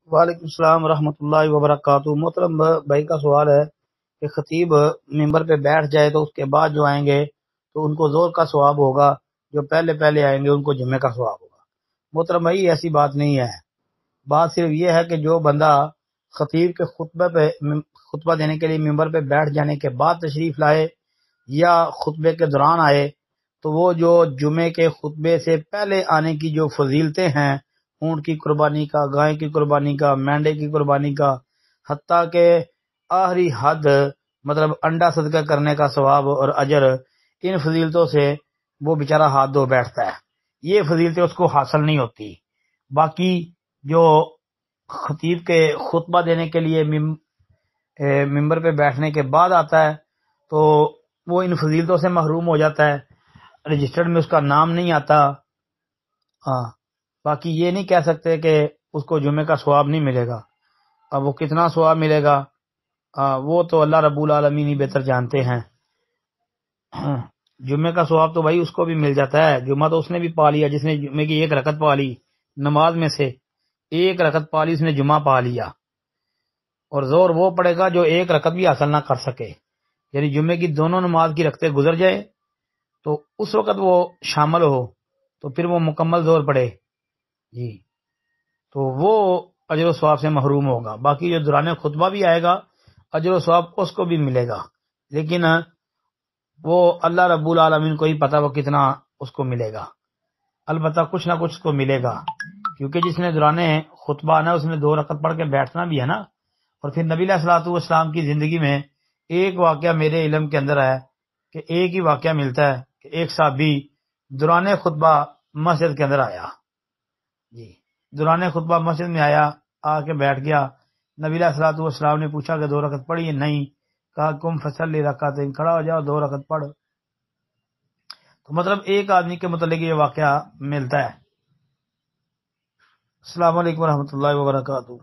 وعلیکم السلام ورحمۃ اللہ وبرکاتہ۔ محترم بھائی کا سوال ہے کہ خطیب ممبر پہ بیٹھ جائے تو اس کے بعد جو آئیں گے تو ان کو زور کا ثواب ہوگا، جو پہلے پہلے آئیں گے ان کو جمعے کا ثواب ہوگا۔ محترم بھائی ایسی بات نہیں ہے، بات صرف یہ ہے کہ جو بندہ خطیب کے خطبہ دینے کے لیے ممبر پہ بیٹھ جانے کے بعد تشریف لائے یا خطبے کے دوران آئے تو وہ جو جمعے کے خطبے سے پہلے آنے کی جو فضیلتیں ہیں، اونٹ کی قربانی کا، گائے کی قربانی کا، مینڈے کی قربانی کا، حتیٰ کہ آخری حد مطلب انڈا صدقہ کرنے کا ثواب اور اجر، ان فضیلتوں سے وہ بیچارہ ہاتھ دھو بیٹھتا ہے، یہ فضیلتیں اس کو حاصل نہیں ہوتی۔ باقی جو خطیب کے خطبہ دینے کے لیے ممبر پہ بیٹھنے کے بعد آتا ہے تو وہ ان فضیلتوں سے محروم ہو جاتا ہے، رجسٹرڈ میں اس کا نام نہیں آتا۔ ہاں، باقی یہ نہیں کہہ سکتے کہ اس کو جمعے کا ثواب نہیں ملے گا۔ اب وہ کتنا ثواب ملے گا وہ تو اللہ رب العالمین ہی بہتر جانتے ہیں۔ جمعے کا ثواب تو بھائی اس کو بھی مل جاتا ہے، جمعہ تو اس نے بھی پا لیا جس نے جمعے کی ایک رکعت پا لی، نماز میں سے ایک رکعت پا لی، اس نے جمعہ پا لیا۔ اور زور وہ پڑے گا جو ایک رکعت بھی حاصل نہ کر سکے، یعنی جمعے کی دونوں نماز کی رکعتیں گزر جائے تو اس وقت وہ شامل ہو تو پھر وہ مکمل زور پڑے جی، تو وہ اجر و ثواب سے محروم ہوگا۔ باقی جو دوران خطبہ بھی آئے گا اجر و ثواب اس کو بھی ملے گا، لیکن وہ اللہ رب العالمین کو ہی پتہ وہ کتنا اس کو ملے گا، البتہ کچھ نہ کچھ اس کو ملے گا، کیونکہ جس نے دوران خطبہ آنا اس نے 2 رکعت پڑھ کے بیٹھنا بھی ہے نا۔ اور پھر نبی علیہ الصلوۃ والسلام کی زندگی میں ایک واقعہ میرے علم کے اندر ہے کہ ایک ہی واقعہ ملتا ہے کہ ایک صحابی دوران خطبہ مسجد کے اندر آیا جی، دوران خطبہ مسجد میں آیا، آ کے بیٹھ گیا۔ نبی علیہ الصلوۃ والسلام نے پوچھا کہ 2 رکعت پڑھی ہے؟ نہیں۔ کہا کم فصلی رکعتین، کھڑا ہو جاؤ 2 رکعت پڑھ۔ تو مطلب ایک آدمی کے متعلق یہ واقعہ ملتا ہے۔ السلام علیکم ورحمۃ اللہ وبرکاتہ۔